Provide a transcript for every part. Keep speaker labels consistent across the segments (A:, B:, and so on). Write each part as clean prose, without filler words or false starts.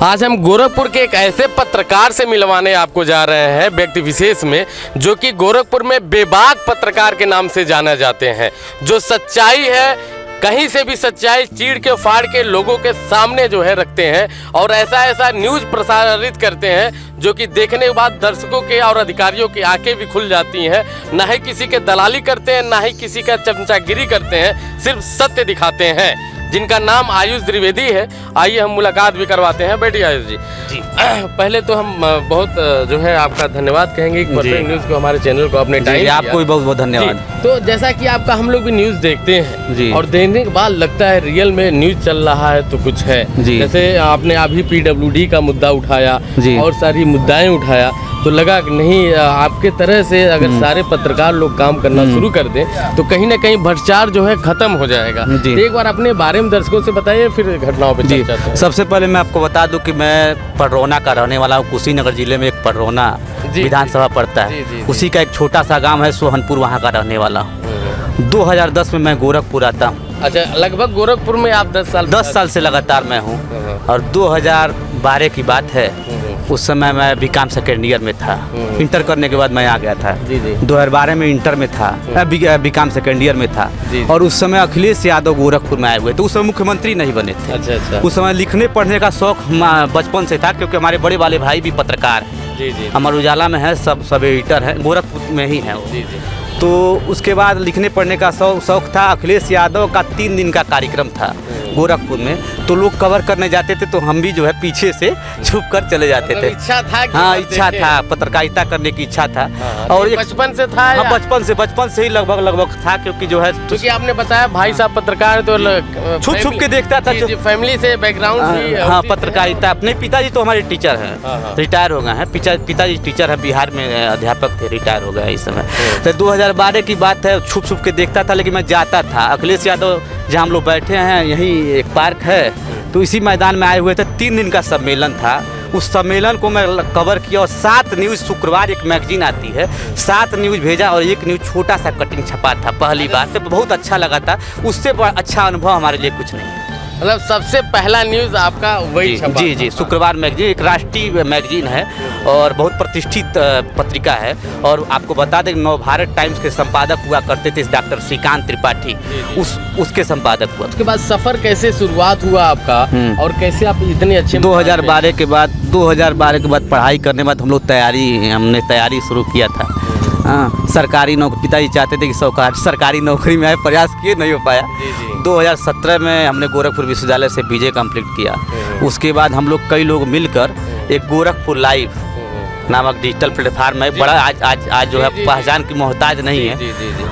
A: आज हम गोरखपुर के एक ऐसे पत्रकार से मिलवाने आपको जा रहे हैं, व्यक्ति विशेष में, जो कि गोरखपुर में बेबाक पत्रकार के नाम से जाने जाते हैं, जो सच्चाई है कहीं से भी सच्चाई चीड़ के फाड़ के लोगों के सामने जो है रखते हैं और ऐसा न्यूज़ प्रसारित करते हैं जो कि देखने के बाद दर्शकों के और अधिकारियों की आंखें भी खुल जाती हैं। ना ही किसी के दलाली करते हैं, ना ही किसी का चमचागिरी करते हैं, सिर्फ सत्य दिखाते हैं, जिनका नाम आयुष द्विवेदी है। आइए हम मुलाकात भी करवाते हैं। बैठिए आयुष जी। पहले तो हम बहुत जो है आपका धन्यवाद कहेंगे परफेक्ट न्यूज़ को, हमारे चैनल को अपने टाइम,
B: आपको भी बहुत बहुत धन्यवाद।
A: तो जैसा कि आपका हम लोग भी न्यूज़ देखते हैं और देखने के बाद लगता है रियल में न्यूज़ चल रहा है तो कुछ है। जैसे आपने अभी PWD का मुद्दा उठाया और सारी मुद्दाएं उठाया, तो लगा कि नहीं, आपके तरह से अगर सारे पत्रकार लोग काम करना शुरू कर दें तो कहीं ना कहीं भ्रष्टाचार जो है खत्म हो जाएगा। तो एक बार अपने बारे में दर्शकों से बताइए, फिर घटनाओं पे चर्चा करते हैं।
B: सबसे पहले मैं आपको बता दूं कि मैं पडरौना का रहने वाला हूं। कुशीनगर जिले में एक पडरौना विधानसभा पड़ता है, उसी का एक छोटा सा गांव है सोहनपुर, वहां का रहने वाला हूँ। 2010 में मैं गोरखपुर आता हूँ।
A: अच्छा, लगभग गोरखपुर में आप 10 साल
B: से लगातार मैं हूँ। और 2012 की बात है, उस समय मैं बीकॉम सेकेंड ईयर में था। इंटर करने के बाद मैं आ गया था। 2012 में इंटर में था, बीकॉम सेकेंड ईयर में था। और उस समय अखिलेश यादव गोरखपुर में आए हुए थे। उस समय मुख्यमंत्री नहीं बने थे। अच्छा। उस समय लिखने पढ़ने का शौक बचपन से था, क्योंकि हमारे बड़े वाले भाई भी पत्रकार हैं। अमर उजाला में है, सब एडिटर है, गोरखपुर में ही है। तो उसके बाद लिखने पढ़ने का शौक था। अखिलेश यादव का 3 दिन का कार्यक्रम था गोरखपुर में, तो लोग कवर करने जाते थे, तो हम भी जो है पीछे से छुप कर चले जाते थे।
A: इच्छा था?
B: हाँ, इच्छा था, पत्रकारिता करने की इच्छा था। और
A: बचपन से था?
B: हाँ, बचपन से ही लगभग था, क्योंकि जो है,
A: क्योंकि आपने बताया भाई साहब पत्रकार, तो
B: छुप के देखता था।
A: फैमिली से बैकग्राउंड।
B: हाँ, पत्रकारिता। अपने पिताजी तो हमारे टीचर हैं, रिटायर हो गए हैं। पिताजी टीचर है, बिहार में अध्यापक थे, रिटायर हो गए इस समय। तो 2012 की बात है, छुप के देखता था, लेकिन मैं जाता था। अखिलेश यादव जहाँ हम लोग बैठे हैं, यहीं एक पार्क है, तो इसी मैदान में आए हुए थे। 3 दिन का सम्मेलन था। उस सम्मेलन को मैं कवर किया और 7 न्यूज़, शुक्रवार एक मैगजीन आती है, 7 न्यूज़ भेजा और एक न्यूज़ छोटा सा कटिंग छपा था। पहली बार तो बहुत अच्छा लगा था। उससे बड़ा अच्छा अनुभव हमारे लिए कुछ नहीं है।
A: मतलब सबसे पहला न्यूज़ आपका वही छपा?
B: जी, शुक्रवार मैगजीन एक राष्ट्रीय मैगजीन है और बहुत प्रतिष्ठित पत्रिका है। और आपको बता दें, नवभारत टाइम्स के संपादक हुआ करते थे डॉक्टर श्रीकांत त्रिपाठी, उसके संपादक हुआ।
A: उसके बाद सफ़र कैसे शुरुआत हुआ आपका और कैसे आप इतने अच्छे?
B: 2012 के बाद पढ़ाई करने के बाद हमने तैयारी शुरू किया था। सरकारी नौकरी, पिताजी चाहते थे कि सरकारी नौकरी में आए, प्रयास किए, नहीं हो पाया। 2017 में हमने गोरखपुर विश्वविद्यालय से BA कंप्लीट किया। उसके बाद हम लोग कई लोग मिलकर एक गोरखपुर लाइव नामक डिजिटल प्लेटफार्म है, बड़ा आज जो है पहचान की मोहताज नहीं है।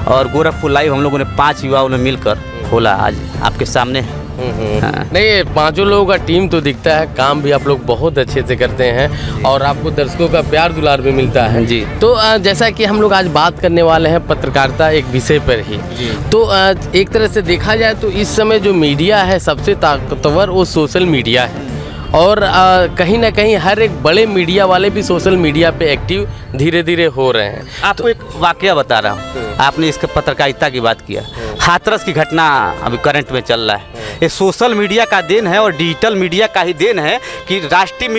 B: और गोरखपुर लाइव हम लोगों ने 5 युवाओं ने मिलकर खोला, आज आपके सामने है।
A: नहीं, 5 लोगों का टीम तो दिखता है, काम भी आप लोग बहुत अच्छे से करते हैं और आपको दर्शकों का प्यार दुलार भी मिलता है। तो जैसा कि हम लोग आज बात करने वाले हैं पत्रकारिता एक विषय पर ही, तो एक तरह से देखा जाए तो इस समय जो मीडिया है सबसे ताकतवर वो सोशल मीडिया है। और कहीं ना कहीं हर एक बड़े मीडिया वाले भी सोशल मीडिया पे एक्टिव धीरे धीरे हो रहे हैं।
B: आपको एक वाकया बता रहा हूँ। आपने इसके पत्रकारिता की बात किया, हाथरस की घटना अभी करंट में चल रहा है। ये सोशल मीडिया का देन है और डिजिटल मीडिया का ही देन है कि राष्ट्रीय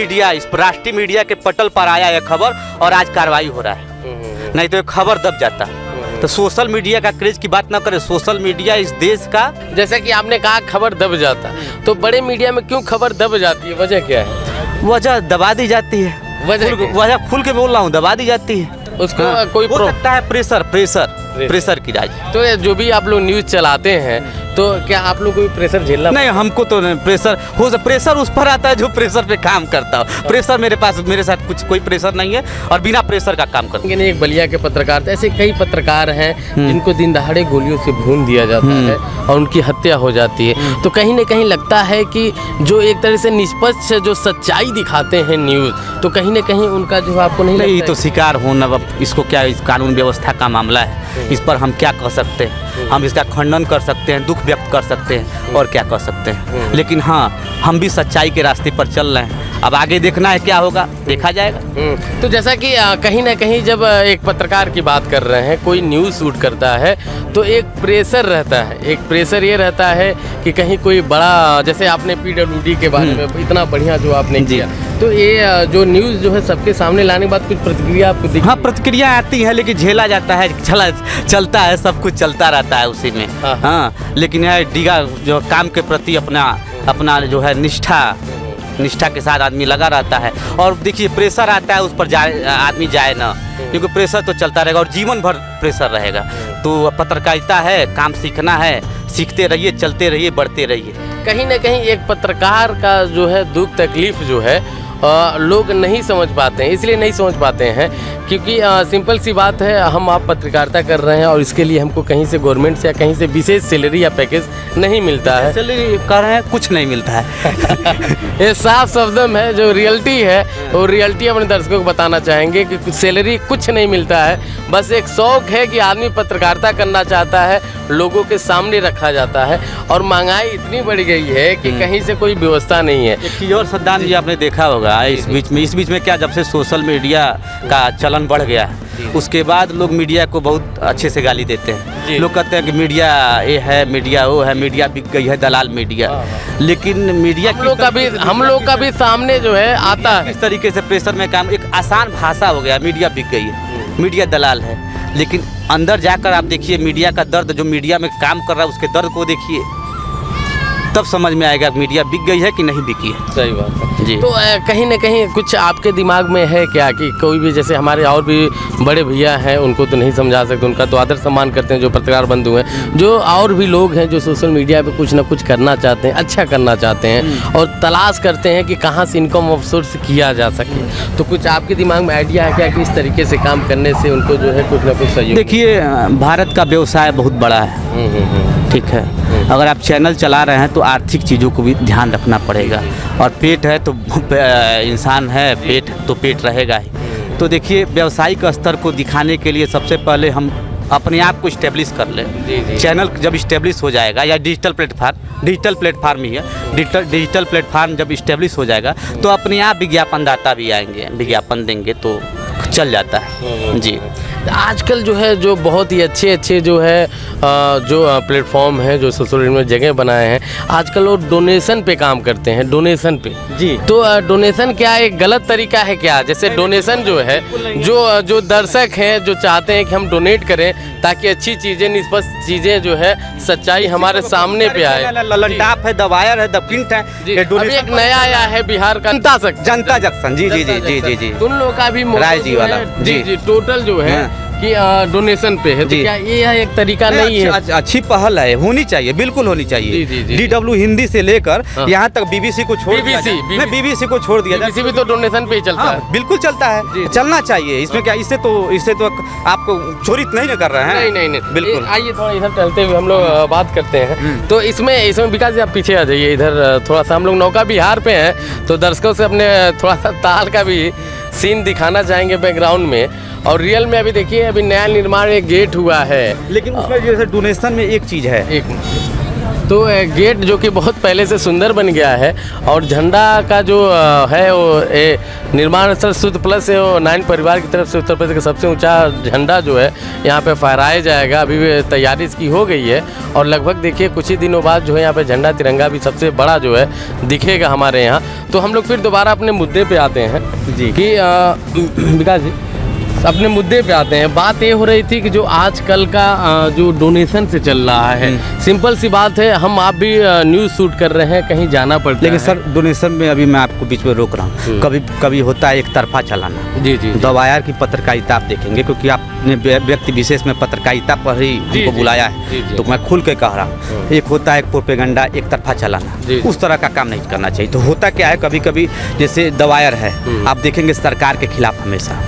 B: मीडिया के पटल पर आया यह खबर और आज कार्रवाई हो रहा है, नहीं तो ये खबर दब जाता। तो सोशल मीडिया का क्रेज की बात ना करें, सोशल मीडिया इस देश का,
A: जैसा कि आपने कहा खबर दब जाता, तो बड़े मीडिया में क्यों खबर दब जाती है? वजह क्या है?
B: वजह दबा दी जाती है। वजह खुल के बोल रहा हूँ, दबा दी जाती है।
A: उसको कोई
B: हो सकता है प्रेशर की राज।
A: तो जो भी आप लोग न्यूज़ चलाते हैं, तो क्या आप लोग कोई प्रेशर झेलना?
B: नहीं, हमको तो नहीं प्रेशर उस पर आता है जो प्रेशर पे काम करता हो। प्रेशर मेरे साथ कोई प्रेशर नहीं है और बिना प्रेशर का काम करता है।
A: एक बलिया के पत्रकार थे, ऐसे कई पत्रकार हैं जिनको दिन दहाड़े गोलियों से भून दिया जाता है और उनकी हत्या हो जाती है। तो कहीं ना कहीं लगता है कि जो एक तरह से निष्पक्ष जो सच्चाई दिखाते हैं न्यूज़, तो कहीं ना कहीं उनका जो आपको नहीं
B: तो शिकार होना, इसको क्या, इस कानून व्यवस्था का मामला है, इस पर हम क्या कह सकते हैं? हम इसका खंडन कर सकते हैं, दुख व्यक्त कर सकते हैं और क्या कर सकते हैं। लेकिन हाँ, हम भी सच्चाई के रास्ते पर चल रहे हैं। अब आगे देखना है क्या होगा, देखा जाएगा।
A: तो जैसा कि कहीं ना कहीं जब एक पत्रकार की बात कर रहे हैं, कोई न्यूज़ शूट करता है तो एक प्रेशर रहता है, एक प्रेशर ये रहता है कि कहीं कोई बड़ा, जैसे आपने PWD के बारे में इतना बढ़िया जो आपने किया, तो ये जो न्यूज़ जो है सबके सामने लाने के बाद कुछ प्रतिक्रिया आपको दिखी?
B: हाँ, प्रतिक्रिया आती है लेकिन झेला जाता है, चलता है, सब कुछ चलता रहता है उसी में। हाँ, लेकिन यह डिगा जो काम के प्रति अपना जो है निष्ठा के साथ आदमी लगा रहता है। और देखिए प्रेशर आता है, उस पर आदमी जाए ना, क्योंकि प्रेशर तो चलता रहेगा और जीवन भर प्रेशर रहेगा। तो पत्रकारिता है, काम सीखना है, सीखते रहिए, चलते रहिए, बढ़ते रहिए।
A: कहीं ना कहीं एक पत्रकार का जो है दुख तकलीफ जो है लोग नहीं समझ पाते हैं, इसलिए नहीं समझ पाते हैं क्योंकि सिंपल सी बात है, हम आप पत्रकारिता कर रहे हैं और इसके लिए हमको कहीं से गवर्नमेंट से या कहीं से विशेष सैलरी या पैकेज नहीं मिलता है।
B: सैलरी कर रहे हैं, कुछ नहीं मिलता है।
A: ये साफ शब्दों में जो रियलिटी है वो रियलिटी अपने दर्शकों को बताना चाहेंगे कि कुछ सैलरी कुछ नहीं मिलता है, बस एक शौक है कि आदमी पत्रकारिता करना चाहता है, लोगों के सामने रखा जाता है। और महंगाई इतनी बढ़ गई है कि कहीं से कोई व्यवस्था नहीं है।
B: एक चीज़ और सद्दाम जी आपने देखा होगा इस बीच में क्या, जब से सोशल मीडिया का चलन बढ़ गया है उसके बाद लोग मीडिया को बहुत अच्छे से गाली देते हैं। लोग कहते हैं कि मीडिया ये है, मीडिया वो है, मीडिया बिक गई है, दलाल मीडिया। लेकिन मीडिया
A: हम लोग का भी सामने जो है आता है
B: इस तरीके से प्रेशर में काम, एक आसान भाषा हो गया, मीडिया बिक गई है, मीडिया दलाल है। लेकिन अंदर जाकर आप देखिए मीडिया का दर्द, जो मीडिया में काम कर रहा है उसके दर्द को देखिए, तब समझ में आएगा मीडिया बिक गई है कि नहीं बिकी है।
A: सही बात है
B: जी।
A: तो कहीं ना कहीं कुछ आपके दिमाग में है क्या कि कोई भी, जैसे हमारे और भी बड़े भैया हैं, उनको तो नहीं समझा सकते, उनका तो आदर सम्मान करते हैं जो पत्रकार बंधु हैं, जो और भी लोग हैं जो सोशल मीडिया पे कुछ ना कुछ करना चाहते हैं, अच्छा करना चाहते हैं और तलाश करते हैं कि कहाँ से इनकम ऑफ सोर्स किया जा सके, तो कुछ आपके दिमाग में आइडिया है क्या कि इस तरीके से काम करने से उनको जो है कुछ ना कुछ सहयोग?
B: देखिए भारत का व्यवसाय बहुत बड़ा है, ठीक है। अगर आप चैनल चला रहे हैं तो आर्थिक चीज़ों को भी ध्यान रखना पड़ेगा, और पेट है तो इंसान है, पेट तो पेट रहेगा ही। तो देखिए व्यावसायिक स्तर को दिखाने के लिए सबसे पहले हम अपने आप को इस्टेब्लिश कर लें। चैनल जब इस्टेब्लिश हो जाएगा, या डिजिटल प्लेटफार्म ही है, डिजिटल प्लेटफार्म जब इस्टेब्लिश हो जाएगा तो अपने आप विज्ञापनदाता भी आएंगे, विज्ञापन देंगे तो चल जाता है जी।
A: आजकल जो है जो बहुत ही अच्छे जो है जो प्लेटफॉर्म है, जो सोशल मीडिया में जगह बनाए हैं, आजकल वो डोनेशन पे काम करते हैं, डोनेशन पे
B: जी।
A: तो डोनेशन क्या एक गलत तरीका है क्या? जैसे डोनेशन जो है, जो दर्शक हैं जो चाहते हैं कि हम डोनेट करें ताकि अच्छी चीज़ें, निष्पक्ष चीज़ें जो है, सच्चाई हमारे सामने पे आए।
B: ललनटाप है, द वायर है, द प्रिंट है,
A: अभी एक नया आया है बिहार का जनता
B: जंक्शन। जी जी जी जी जी जी,
A: उन लोगों का भी
B: राय जी वाला
A: जी जी टोटल जो है कि डोनेशन पे है, तो क्या ये एक तरीका नहीं है?
B: अच्छी पहल है, होनी चाहिए, बिल्कुल होनी चाहिए। DW हिंदी से लेकर यहाँ तक BBC को छोड़ दिया, BBC को छोड़ दिया,
A: BBC भी तो डोनेशन पे ही चलता है।
B: बिल्कुल चलता है, चलना चाहिए। इसमें क्या, इससे तो आपको चोरी नहीं कर रहे हैं।
A: नहीं
B: बिल्कुल।
A: आइए थोड़ा इधर टहलते हुए हम लोग बात करते हैं। तो इसमें विकास जी आप पीछे आ जाइए, इधर थोड़ा सा हम लोग नौका विहार पे हैं, तो दर्शकों से अपने थोड़ा सा ताल का भी सीन दिखाना चाहेंगे बैकग्राउंड में। और रियल में अभी देखिए, अभी नया निर्माण एक गेट हुआ है,
B: लेकिन उसमें जैसे डोनेशन में एक चीज़ है,
A: तो गेट जो कि बहुत पहले से सुंदर बन गया है, और झंडा का जो है वो निर्माण स्थल शुद्ध प्लस है, वो 9 परिवार की तरफ से उत्तर प्रदेश का सबसे ऊंचा झंडा जो है यहाँ पे फहराया जाएगा। अभी भी तैयारी इसकी हो गई है और लगभग देखिए कुछ ही दिनों बाद जो है यहाँ पे झंडा तिरंगा भी सबसे बड़ा जो है दिखेगा हमारे यहाँ। तो हम लोग फिर दोबारा अपने मुद्दे पे आते हैं जी कि विकास जी अपने मुद्दे पे आते हैं। बात ये हो रही थी कि जो आजकल का जो डोनेशन से चल रहा है, सिंपल सी बात है, हम आप भी न्यूज़ शूट कर रहे हैं, कहीं जाना पड़ता है,
B: लेकिन सर डोनेशन में अभी मैं आपको बीच में रोक रहा हूँ। कभी होता है एक तरफा चलाना।
A: जी जी,
B: दवायर की पत्रकारिता आप देखेंगे, क्योंकि आपने व्यक्ति विशेष में पत्रकारिता पर ही हमको बुलाया है, तो मैं खुल के कह रहा हूँ, एक होता है प्रोपेगेंडा, एक तरफा चलाना, उस तरह का काम नहीं करना चाहिए। तो होता क्या है, कभी कभी जैसे दवायर है, आप देखेंगे सरकार के खिलाफ हमेशा,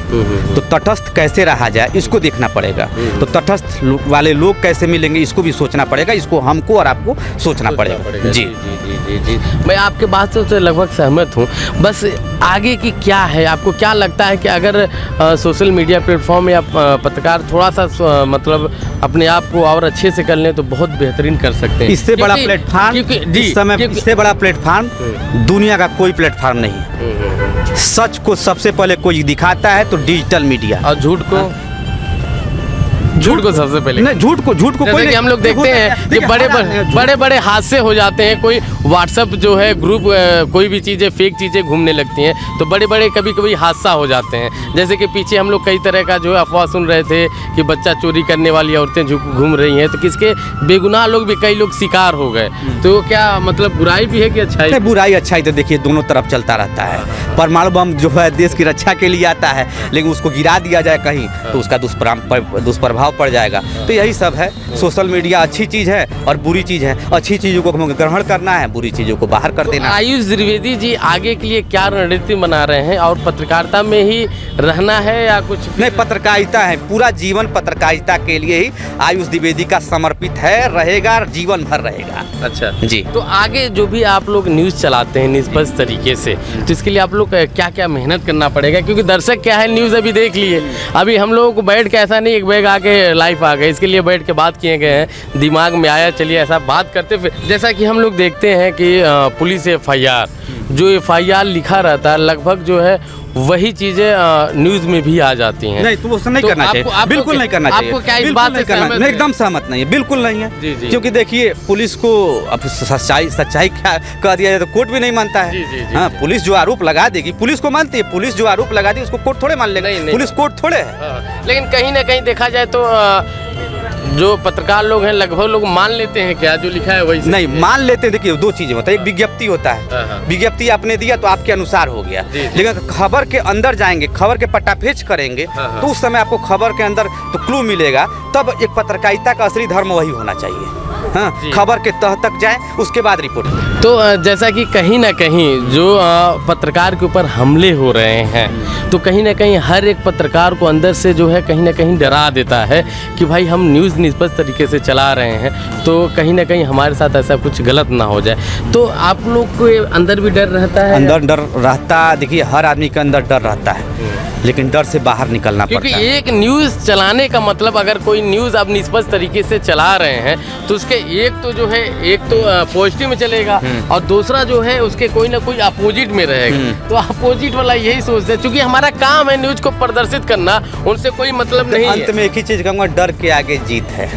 B: तो तटस्थ कैसे रहा जाए इसको देखना पड़ेगा। तो तटस्थ वाले लोग कैसे मिलेंगे इसको भी सोचना पड़ेगा, इसको हमको और आपको सोचना पड़ेगा। जी
A: जी, मैं आपके बात से लगभग सहमत हूँ। बस आगे की क्या है, आपको क्या लगता है कि अगर सोशल मीडिया प्लेटफॉर्म या पत्रकार थोड़ा सा मतलब अपने आप को और अच्छे से कर लें तो बहुत बेहतरीन कर सकते हैं।
B: इससे बड़ा प्लेटफार्म इस समय, इससे बड़ा प्लेटफार्म दुनिया का कोई प्लेटफार्म नहीं है। सच को सबसे पहले कोई दिखाता है तो डिजिटल मीडिया,
A: और झूठ को सबसे पहले
B: नहीं, झूठ को
A: जैसे
B: कोई
A: कि हम लोग देखते हैं कि बड़े हादसे हो जाते हैं। कोई व्हाट्सएप जो है ग्रुप, कोई भी चीज़ें फेक चीज़ें घूमने लगती हैं तो बड़े कभी हादसा हो जाते हैं। जैसे कि पीछे हम लोग कई तरह का जो है अफवाह सुन रहे थे कि बच्चा चोरी करने वाली औरतें घूम रही हैं, तो किसके बेगुनाह लोग भी, कई लोग शिकार हो गए। तो क्या मतलब बुराई भी है कि अच्छाई?
B: नहीं, बुराई अच्छाई तो देखिए दोनों तरफ चलता रहता है। परमाणु बम जो है देश की रक्षा के लिए आता है, लेकिन उसको गिरा दिया जाए कहीं तो उसका दुष्प्रभाव पड़ जाएगा। तो यही सब है। सोशल मीडिया अच्छी चीज़ है और बुरी चीज़ है। अच्छी चीज़ों को हमें ग्रहण करना है, बुरी चीज़ों को बाहर कर देना।
A: आयुष द्विवेदी जी आगे के लिए क्या रणनीति बना रहे हैं, और पत्रकारिता में ही रहना है या कुछ?
B: नहीं, पत्रकारिता है, पूरा जीवन पत्रकारिता के लिए ही आयुष द्विवेदी का समर्पित है, रहेगा, जीवन भर रहेगा।
A: अच्छा
B: जी।
A: तो आगे जो भी आप लोग न्यूज़ चलाते हैं निष्पक्ष तरीके से, तो इसके लिए आप लोग क्या क्या मेहनत करना पड़ेगा? क्योंकि दर्शक क्या है, न्यूज़ अभी देख लिए, अभी हम लोगों को बैठ के ऐसा नहीं एक बैग आके लाइव आ गए, इसके लिए बैठ के बात किए गए हैं, दिमाग में आया चलिए ऐसा बात करते। फिर जैसा कि हम लोग देखते हैं कि पुलिस FIR, जो FIR लिखा रहता है लगभग जो है वही चीज़ें न्यूज़ में भी आ जाती हैं।
B: नहीं, तो वो नहीं करना चाहिए, बिल्कुल नहीं करना चाहिए।
A: आपको क्या इस बात से सहमत है?
B: एकदम सहमत नहीं है, बिल्कुल नहीं है।
A: जी, जी।
B: क्योंकि देखिए पुलिस को अब सच्चाई क्या कह दिया जाए तो कोर्ट भी नहीं मानता है।
A: जी,
B: हाँ, पुलिस जो आरोप लगा देगी, पुलिस को मानती है, पुलिस जो आरोप लगा दी उसको कोर्ट थोड़े मान लेगा। पुलिस कोर्ट थोड़े है।
A: लेकिन कहीं ना कहीं देखा जाए तो जो पत्रकार लोग हैं लगभग लोग मान लेते हैं क्या जो लिखा है वही?
B: नहीं मान लेते हैं। देखिए दो चीजें होता है, एक विज्ञप्ति होता है, विज्ञप्ति आपने दिया तो आपके अनुसार हो गया। लेकिन खबर के अंदर जाएंगे, खबर के पट्टाफेच करेंगे तो उस समय आपको खबर के अंदर तो क्लू मिलेगा। तब एक पत्रकारिता का असली धर्म वही होना चाहिए। हाँ, खबर के तह तक जाए उसके बाद रिपोर्ट।
A: तो जैसा कि कहीं ना कहीं जो पत्रकार के ऊपर हमले हो रहे हैं, तो कहीं ना कहीं हर एक पत्रकार को अंदर से जो है कहीं ना कहीं डरा देता है कि भाई हम न्यूज़ निष्पक्ष तरीके से चला रहे हैं, तो कहीं ना कहीं हमारे साथ ऐसा कुछ गलत ना हो जाए। तो आप लोग को अंदर भी डर रहता है?
B: अंदर डर रहता, देखिए हर आदमी के अंदर डर रहता है, लेकिन डर से बाहर निकलना पड़ता है।
A: क्योंकि एक न्यूज़ चलाने का मतलब, अगर कोई न्यूज़ आप निष्पक्ष तरीके से चला रहे हैं तो उसके एक तो जो है एक तो पॉजिटिव में चलेगा और दूसरा जो है उसके कोई ना कोई अपोजिट में रहेगा। तो अपोजिट वाला यही सोचते हैं, क्योंकि हमारा काम है न्यूज़ को प्रदर्शित करना, उनसे कोई मतलब नहीं है।
B: अंत में एक ही चीज़ कहूँगा, डर के आगे जीत है।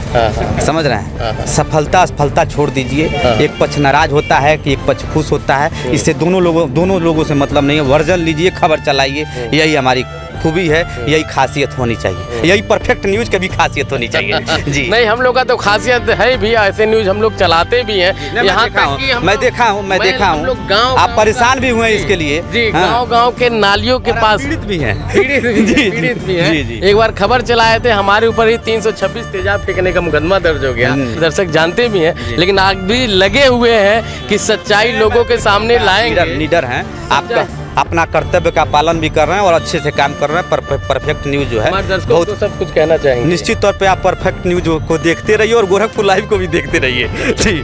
B: समझ रहे हैं? सफलता असफलता छोड़ दीजिए। एक पक्ष नाराज होता है कि एक पक्ष खुश होता है, इससे दोनों लोगों से मतलब नहीं है। वर्जन लीजिए, खबर चलाइए, यही हमारी खूबी है, यही खासियत होनी चाहिए, यही परफेक्ट न्यूज़ की भी खासियत होनी चाहिए। जी नहीं,
A: हम लोग का तो खासियत है भी, ऐसे न्यूज़ हम लोग चलाते भी हैं। यहाँ तक कि
B: मैं देखा हूँ
A: गाँव
B: आप परेशान भी हुए इसके लिए।
A: जी, गाँव के नालियों के पास
B: पीड़ित भी हैं।
A: पीड़ित भी हैं। एक बार खबर चलाए थे, हमारे ऊपर ही 326 तेजाब फेंकने का मुकदमा दर्ज हो गया। दर्शक जानते भी हैं, लेकिन आज भी लगे हुए हैं कि सच्चाई लोगों के सामने लाएंगे।
B: लीडर हैं, आपका अपना कर्तव्य का पालन भी कर रहे हैं और अच्छे से काम कर रहे हैं। परफेक्ट न्यूज़ जो है
A: बहुत तो सब कुछ कहना चाहेंगे।
B: निश्चित तौर पे आप परफेक्ट न्यूज़ को देखते रहिए और गोरखपुर लाइव को भी देखते रहिए। जी।